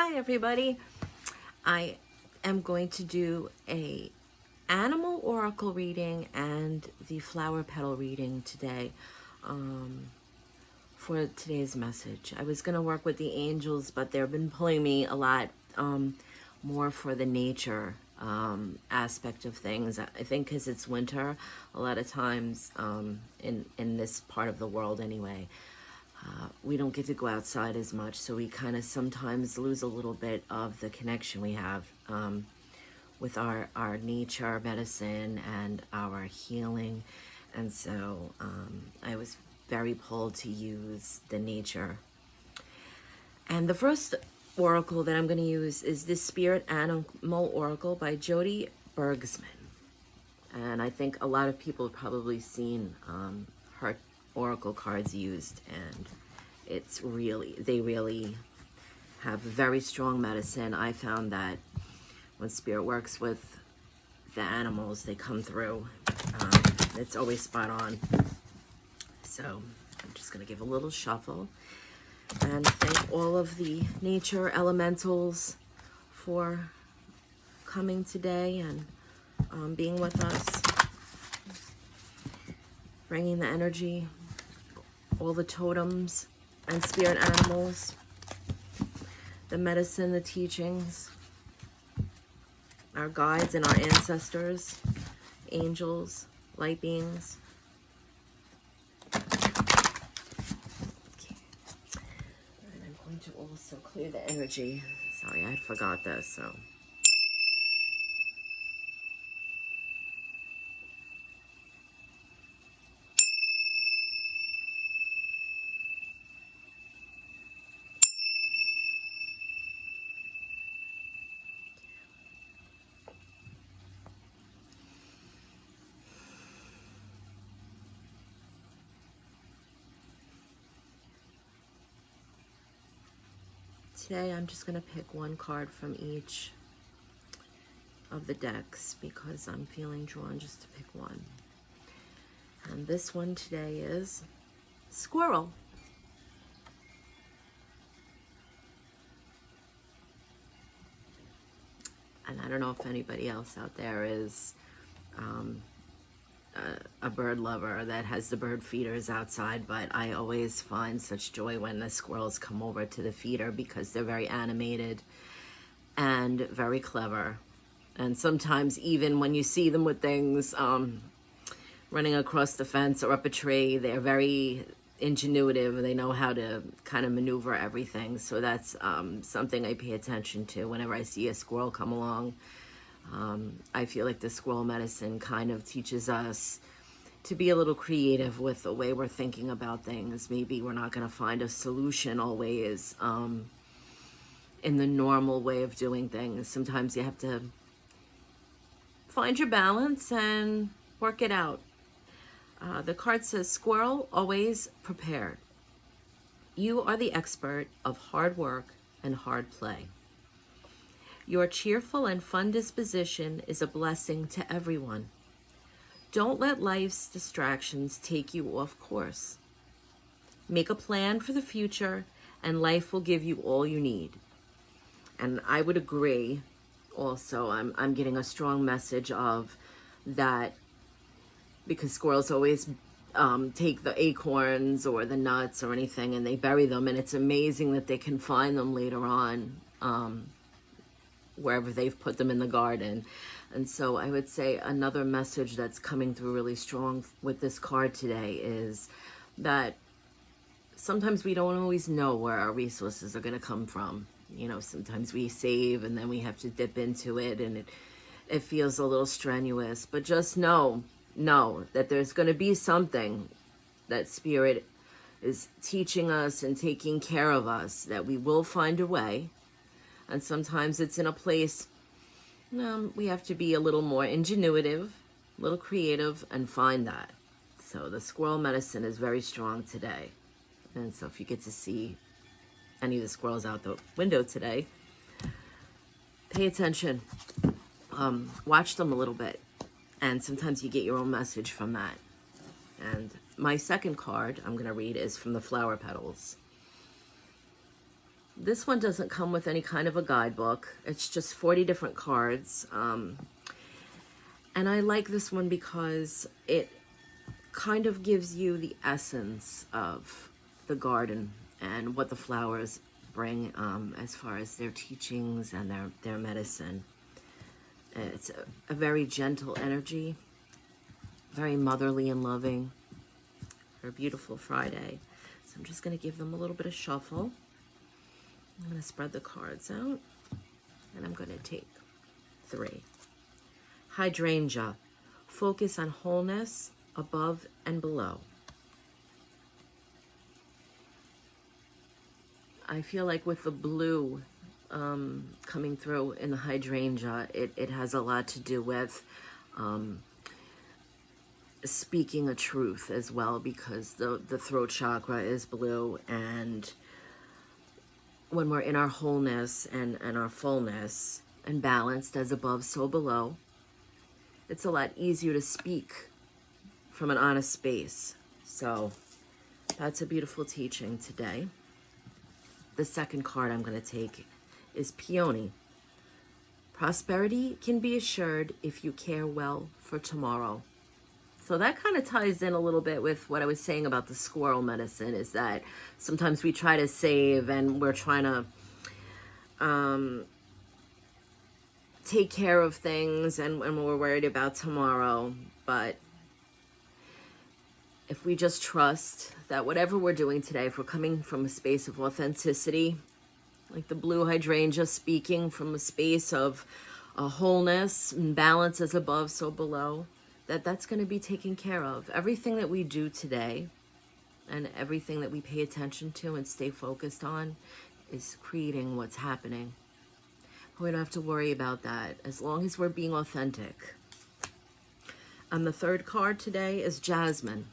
Hi everybody. I am going to do a animal oracle reading and the flower petal reading today for today's message. I was going to work with the angels, but they've been pulling me a lot more for the nature aspect of things. I think because it's winter, a lot of times in this part of the world anyway, we don't get to go outside as much, so we kind of sometimes lose a little bit of the connection we have with our nature, our medicine, and our healing. And so I was very pulled to use the nature. And the first oracle that I'm going to use is this Spirit Animal Oracle by Jody Bergsman. And I think a lot of people have probably seen her oracle cards used, and they really have very strong medicine. I found that when Spirit works with the animals, they come through. It's always spot on. So I'm just going to give a little shuffle and thank all of the nature elementals for coming today and being with us, bringing the energy, all the totems and spirit animals, the medicine, the teachings, our guides and our ancestors, angels, light beings. Okay. And I'm going to also clear the energy. Sorry, I forgot this, so. Today I'm just going to pick one card from each of the decks because I'm feeling drawn just to pick one. And this one today is Squirrel. And I don't know if anybody else out there is a bird lover that has the bird feeders outside, but I always find such joy when the squirrels come over to the feeder because they're very animated and very clever. And sometimes even when you see them with things running across the fence or up a tree, they're very ingenuitive. They know how to kind of maneuver everything. So that's something I pay attention to whenever I see a squirrel come along. I feel like the squirrel medicine kind of teaches us to be a little creative with the way we're thinking about things. Maybe we're not going to find a solution always in the normal way of doing things. Sometimes you have to find your balance and work it out. The card says, Squirrel, always prepared. You are the expert of hard work and hard play. Your cheerful and fun disposition is a blessing to everyone. Don't let life's distractions take you off course. Make a plan for the future, and life will give you all you need. And I would agree. Also, I'm getting a strong message of that because squirrels always take the acorns or the nuts or anything and they bury them, and it's amazing that they can find them later on wherever they've put them in the garden. And so I would say another message that's coming through really strong with this card today is that sometimes we don't always know where our resources are going to come from. You know, sometimes we save and then we have to dip into it, and it feels a little strenuous. But just know that there's going to be something that Spirit is teaching us and taking care of us, that we will find a way. And sometimes it's in a place we have to be a little more ingenuitive, a little creative, and find that. So the squirrel medicine is very strong today. And so if you get to see any of the squirrels out the window today, pay attention. Watch them a little bit. And sometimes you get your own message from that. And my second card I'm going to read is from the flower petals. this one doesn't come with any kind of a guidebook. It's just 40 different cards. And I like this one because it kind of gives you the essence of the garden and what the flowers bring as far as their teachings and their medicine. It's a very gentle energy, very motherly and loving for a beautiful Friday. So I'm just going to give them a little bit of shuffle. I'm going to spread the cards out, and I'm going to take 3. Hydrangea, focus on wholeness above and below. I feel like with the blue coming through in the hydrangea, it has a lot to do with speaking a truth as well, because the throat chakra is blue, and when we're in our wholeness and our fullness and balanced as above so below, it's a lot easier to speak from an honest space. So that's a beautiful teaching today. The second card I'm going to take is Peony. Prosperity can be assured if you care well for tomorrow. So that kind of ties in a little bit with what I was saying about the squirrel medicine, is that sometimes we try to save and we're trying to take care of things and we're worried about tomorrow. But if we just trust that whatever we're doing today, if we're coming from a space of authenticity, like the blue hydrangea speaking from a space of wholeness and balance as above, so below, that's going to be taken care of. Everything that we do today and everything that we pay attention to and stay focused on is creating what's happening. We don't have to worry about that as long as we're being authentic. And the third card today is Jasmine.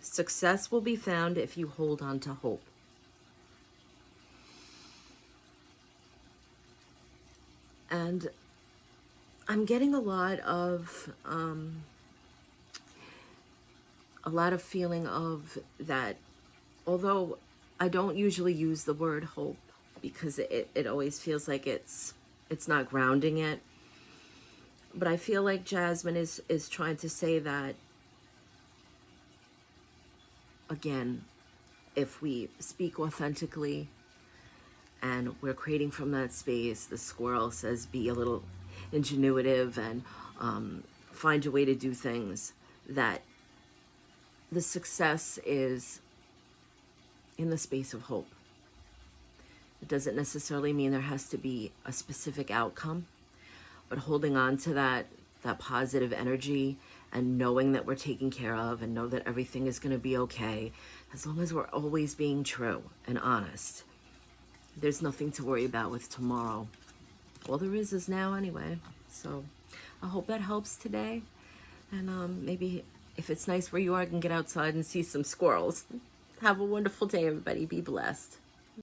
Success will be found if you hold on to hope. And I'm getting a lot of feeling of that, although I don't usually use the word hope because it always feels like it's not grounding it. But I feel like Jasmine is trying to say that, again, if we speak authentically and we're creating from that space, the squirrel says be a little ingenuitive and find a way to do things, that the success is in the space of hope. It doesn't necessarily mean there has to be a specific outcome, but holding on to that positive energy and knowing that we're taken care of and know that everything is going to be okay, as long as we're always being true and honest. There's nothing to worry about with tomorrow. All there is now anyway. So I hope that helps today. And maybe if it's nice where you are, I can get outside and see some squirrels. Have a wonderful day, everybody. Be blessed.